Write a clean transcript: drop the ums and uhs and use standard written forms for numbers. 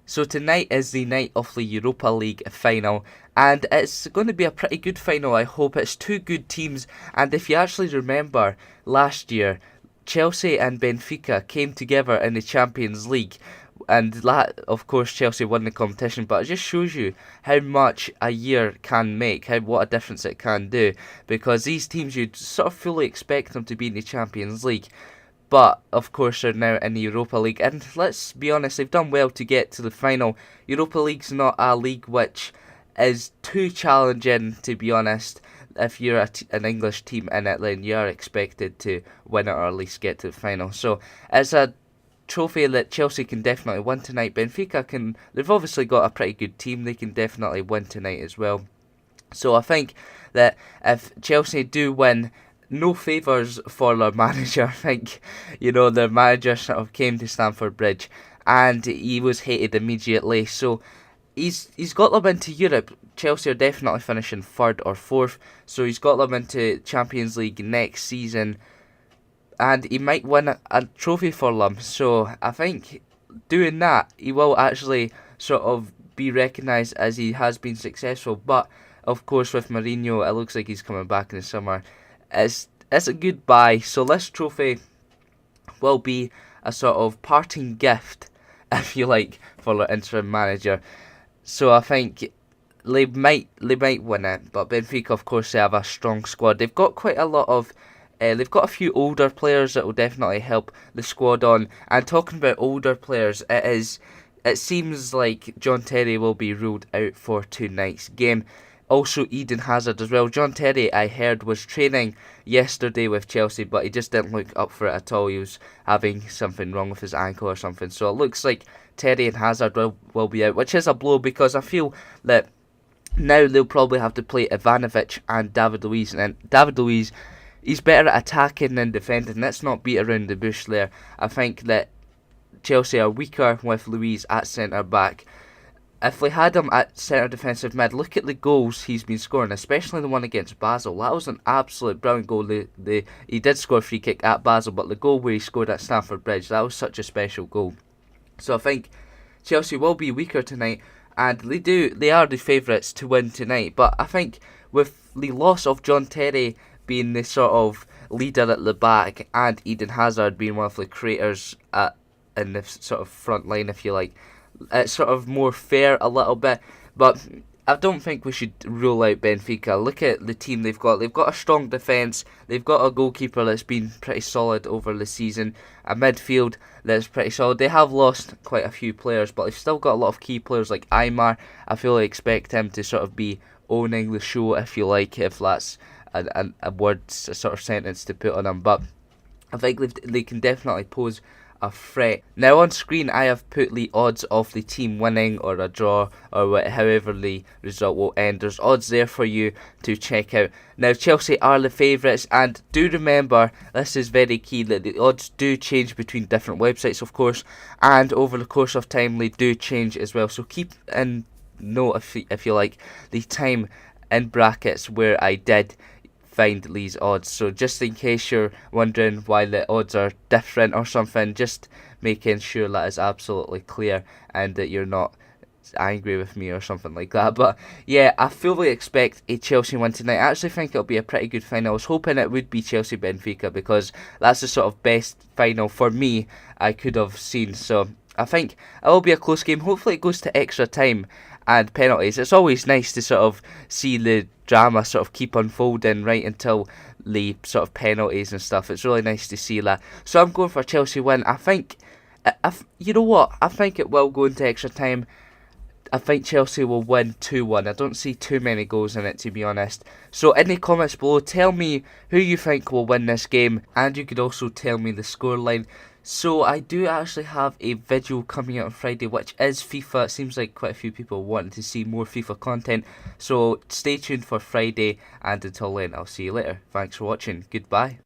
So tonight is the night of the Europa League final, and it's going to be a pretty good final. I hope it's two good teams, and if you actually remember last year, Chelsea and Benfica came together in the Champions League, and that, of course, Chelsea won the competition. But it just shows you how much a year can make, how what a difference it can do, because these teams you'd sort of fully expect them to be in the Champions League. But, of course, they're now in the Europa League. And let's be honest, they've done well to get to the final. Europa League's not a league which is too challenging, to be honest. If you're an English team in it, then you're expected to win it or at least get to the final. So it's a trophy that Chelsea can definitely win tonight. Benfica can, they've obviously got a pretty good team. They can definitely win tonight as well. So I think that if Chelsea do win, no favours for their manager. I think, their manager sort of came to Stamford Bridge and he was hated immediately. So he's got them into Europe. Chelsea are definitely finishing third or fourth. So he's got them into Champions League next season. And he might win a trophy for them. So I think doing that, he will actually sort of be recognised as he has been successful. But, of course, with Mourinho, it looks like he's coming back in the summer. It's a goodbye. So this trophy will be a sort of parting gift, if you like, for the interim manager. So I think they might win it. But Benfica, of course, they have a strong squad. They've got quite a lot of. They've got a few older players that will definitely help the squad on. And talking about older players, it seems like John Terry will be ruled out for tonight's game. Also, Eden Hazard as well. John Terry, I heard, was training yesterday with Chelsea, but he just didn't look up for it at all. He was having something wrong with his ankle or something. So it looks like Terry and Hazard will be out, which is a blow because I feel that now they'll probably have to play Ivanovic and David Luiz. And David Luiz, he's better at attacking than defending. Let's not beat around the bush there. I think that Chelsea are weaker with Luiz at centre-back. If we had him at centre defensive mid, look at the goals he's been scoring, especially the one against Basel. That was an absolute brilliant goal. He did score a free kick at Basel, but the goal where he scored at Stamford Bridge, that was such a special goal. So I think Chelsea will be weaker tonight, and they are the favourites to win tonight. But I think with the loss of John Terry being the sort of leader at the back and Eden Hazard being one of the creators in the sort of front line, if you like, it's sort of more fair a little bit. But I don't think we should rule out Benfica. Look at the team they've got. They've got a strong defence. They've got a goalkeeper that's been pretty solid over the season. A midfield that's pretty solid. They have lost quite a few players, but they've still got a lot of key players like Aymar. I fully expect him to sort of be owning the show, if you like, if that's a word, a sort of sentence to put on him. But I think they can definitely pose a threat. Now on screen I have put the odds of the team winning or a draw or however the result will end. There's odds there for you to check out. Now Chelsea are the favourites, and do remember, this is very key, that the odds do change between different websites, of course, and over the course of time they do change as well. So keep in note, if you like, the time in brackets where I did find these odds. So just in case you're wondering why the odds are different or something, just making sure that is absolutely clear and that you're not angry with me or something like that. But yeah, I fully expect a Chelsea win tonight. I actually think it'll be a pretty good final. I was hoping it would be Chelsea Benfica because that's the sort of best final for me I could have seen. So I think it will be a close game. Hopefully it goes to extra time and penalties. It's always nice to sort of see the drama sort of keep unfolding right until the sort of penalties and stuff. It's really nice to see that. So I'm going for Chelsea win. I think, you know what? I think it will go into extra time. I think Chelsea will win 2-1. I don't see too many goals in it, to be honest. So in the comments below, tell me who you think will win this game, and you could also tell me the scoreline. So I do actually have a video coming out on Friday, which is FIFA. It seems like quite a few people wanting to see more FIFA content. So stay tuned for Friday, and until then, I'll see you later. Thanks for watching. Goodbye.